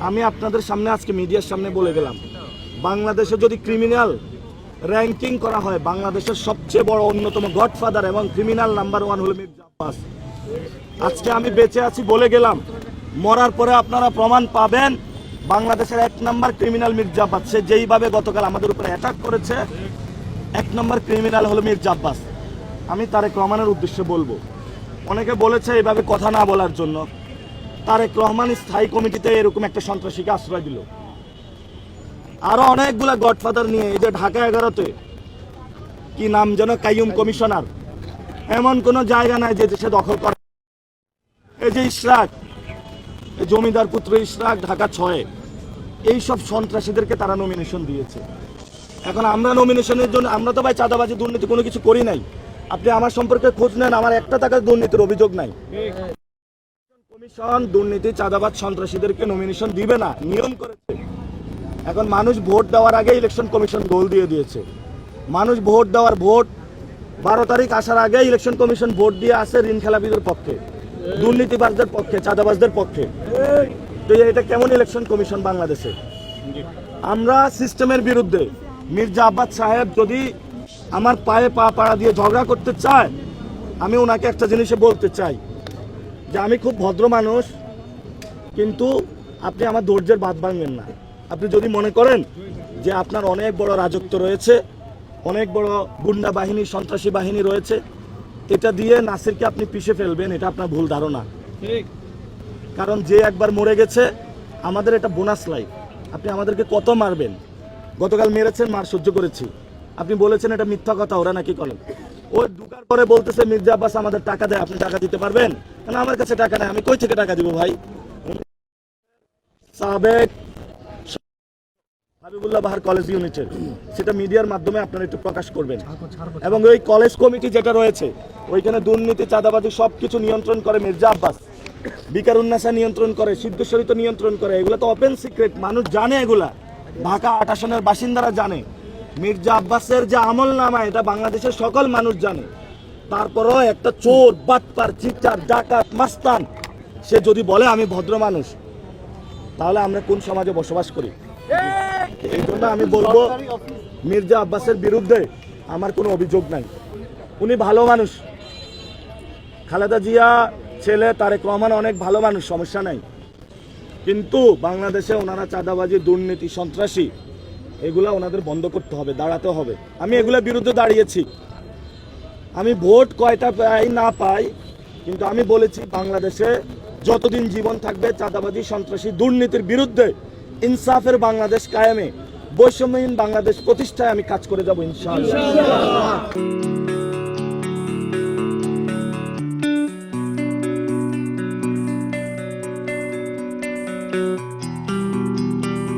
আমি আপনাদের সামনে আজকে মিডিয়ার সামনে বলে গেলাম, বাংলাদেশে যদি ক্রিমিনাল র্যাঙ্কিং করা হয়, বাংলাদেশের সবচেয়ে বড় অন্যতম গডফাদার এবং ক্রিমিনাল নাম্বার 1 হলো মির্জা আব্বাস। আজকে আমি বেঁচে আছি বলে গেলাম, মরার পরে আপনারা প্রমাণ পাবেন বাংলাদেশের 1 নম্বর ক্রিমিনাল মির্জা আব্বাস। সে যেইভাবে গতকাল আমাদের উপরে অ্যাটাক করেছে, 1 নম্বর ক্রিমিনাল হলো মির্জা আব্বাস। আমি তারেক রহমানের উদ্দেশ্যে বলবো, অনেকে বলেছে এইভাবে কথা না বলার জন্য। তারেক রহমান স্থায়ী কমিটিতে এরকম একটা সন্ত্রাসীকে আশ্রয় দিল, আরো অনেকগুলা গডফাদার নিয়ে। এই যে ঢাকা 11-তে কি নাম যেন, কাইয়ুম কমিশনার, এমন কোন জায়গা নাই যে দেশে দখল করে। এই যে ইশরাক, জমিদার পুত্র ইশরাক, ঢাকা 6-এ, এইসব সন্ত্রাসীদেরকে তারা নমিনেশন দিয়েছে। এখন আমরা নমিনেশনের জন্য, আমরা তো ভাই চাঁদাবাজি দুর্নীতি কোনো কিছু করি নাই। আপনি আমার সম্পর্কে খোঁজ নেন, আমার 1 টাকার দুর্নীতির অভিযোগ নাই। কমিশন দুর্নীতি, চাঁদাবাজ, সন্ত্রাসীদেরকে নমিনেশন দিবে না, নিয়ম করেছে। এখন মানুষ ভোট দেওয়ার আগে ইলেকশন কমিশন গোল দিয়ে দিয়েছে। মানুষ ভোট 12 তারিখ আসার আগে ইলেকশন কমিশন ভোট দিয়ে আসে ঋণ খেলাপিদের পক্ষে, দুর্নীতিবাজদের পক্ষে, চাঁদাবাজদের পক্ষে। তো এটা কেমন ইলেকশন কমিশন বাংলাদেশে? আমরা সিস্টেমের বিরুদ্ধে। মির্জা আব্বাস সাহেব যদি আমার পায়ে পা পাড়া দিয়ে ঝগড়া করতে চায়, আমি ওনাকে একটা জিনিসে বলতে চাই যে আমি খুব ভদ্র মানুষ, কিন্তু আপনি আমার ধৈর্যের বাঁধ ভাঙবেন না। আপনি যদি মনে করেন যে আপনার অনেক বড় রাজত্ব রয়েছে, অনেক বড় গুন্ডা বাহিনী, সন্ত্রাসী বাহিনী রয়েছে, এটা দিয়ে নাসিরকে আপনি পিষে ফেলবেন, এটা আপনার ভুল ধারণা। কারণ যে একবার মরে গেছে, আমাদের এটা বোনাস লাইফ। আপনি আমাদেরকে কত মারবেন? গতকাল মেরেছেন, মার সহ্য করেছি। আপনি বলেছেন এটা মিথ্যা কথা, ওরা নাকি করেন। ও ঢুকার পরে বলতেছে মির্জা আব্বাস আমাদের টাকা দেয়, আপনি টাকা দিতে পারবেন? না, আমার কাছে টাকা নেই, আমি কই থেকে টাকা দিব ভাই? সাবেক হাবিবুল্লাহ বাহার কলেজ ইউনিটের, সেটা মিডিয়ার মাধ্যমে আপনারা একটু প্রকাশ করবেন। এবং ওই কলেজ কমিটি যেটা রয়েছে, ওইখানে দুর্নীতি, চাঁদাবাজি সবকিছু নিয়ন্ত্রণ করে মির্জা আব্বাস। বিকারুন্নাসা নিয়ন্ত্রণ করে, সিদ্ধেশ্বরী তো নিয়ন্ত্রণ করে। এগুলো তো ওপেন সিক্রেট, মানুষ জানে এগুলা। ঢাকা 8 আসনের বাসিন্দারা জানে। মির্জা আব্বাসের যে আমল নামা, এটা বাংলাদেশের সকল মানুষ জানে। তারপরও একটা চোর, বাটপার, চিটার, ডাকাত, মাস্তান, সে যদি বলে আমি ভদ্র মানুষ, তাহলে আমরা কোন সমাজে বসবাস করি? এই জন্য আমি বলবো, মির্জা আব্বাসের বিরুদ্ধে আমার কোনো অভিযোগ নাই। উনি ভালো মানুষ। খালেদা জিয়া ছেলে তারেক রহমান অনেক ভালো মানুষ, সমস্যা নাই। কিন্তু বাংলাদেশে ওনারা চাঁদাবাজি, দুর্নীতি, সন্ত্রাসী, এগুলা ওনাদের বন্ধ করতে হবে, দাঁড়াতে হবে। আমি এগুলোর বিরুদ্ধে দাঁড়িয়েছি। আমি ভোট কয়টা পাই না পাই, কিন্তু আমি বলেছি বাংলাদেশে যতদিন জীবন থাকবে চাঁদাবাজি, সন্ত্রাসী, দুর্নীতির বিরুদ্ধে ইনসাফের বাংলাদেশ কায়েমে, বৈষম্যহীন বাংলাদেশ প্রতিষ্ঠায় আমি কাজ করে যাব ইনশাআল্লাহ।